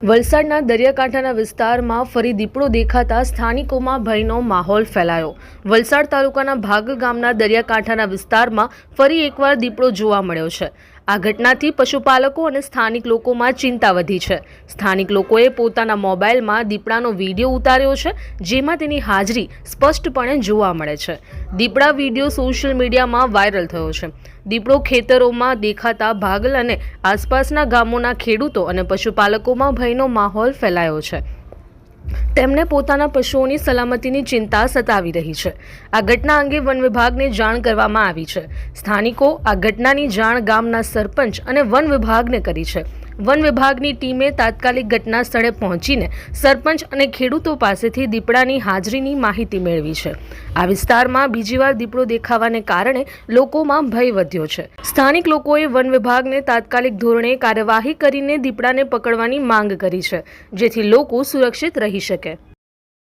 વલસાડના દરિયાકાંઠાના વિસ્તારમાં ફરી દીપડો દેખાતા સ્થાનિકોમાં ભયનો માહોલ ફેલાયો। વલસાડ તાલુકાના ભાગલ ગામના દરિયાકાંઠાના વિસ્તારમાં ફરી એકવાર દીપડો જોવા મળ્યો છે। આ ઘટનાથી પશુપાલકો અને સ્થાનિક લોકોમાં ચિંતા વધી છે। સ્થાનિક લોકોએ પોતાના મોબાઈલમાં દીપડાનો વિડીયો ઉતાર્યો છે, જેમાં તેની હાજરી સ્પષ્ટપણે જોવા મળે છે। દીપડા વિડીયો સોશિયલ મીડિયામાં વાયરલ થયો છે। દીપડો ખેતરોમાં દેખાતા ભાગલ અને આસપાસના ગામોના ખેડૂતો અને પશુપાલકોમાં ભયનો માહોલ ફેલાયો છે। તેમને પોતાના પશુઓની સલામતીની ચિંતા સતાવી રહી છે। આ ઘટના અંગે વન વિભાગને જાણ કરવામાં આવી છે। સ્થાનિકો આ ઘટનાની જાણ ગામના સરપંચ અને વન વિભાગને કરી છે। વન વિભાગની ટીમે તાત્કાલિક ઘટના સ્થળે પહોંચીને સરપંચ અને ખેડૂતો પાસેથી દીપડાની હાજરીની માહિતી મેળવી છે। આ વિસ્તારમાં બીજીવાર દીપડો દેખાવાને કારણે લોકોમાં ભય વધ્યો છે। સ્થાનિક લોકોએ વન વિભાગને તાત્કાલિક ધોરણે કાર્યવાહી કરીને દીપડાને પકડવાની માંગ કરી છે, જેથી લોકો સુરક્ષિત રહી શકે।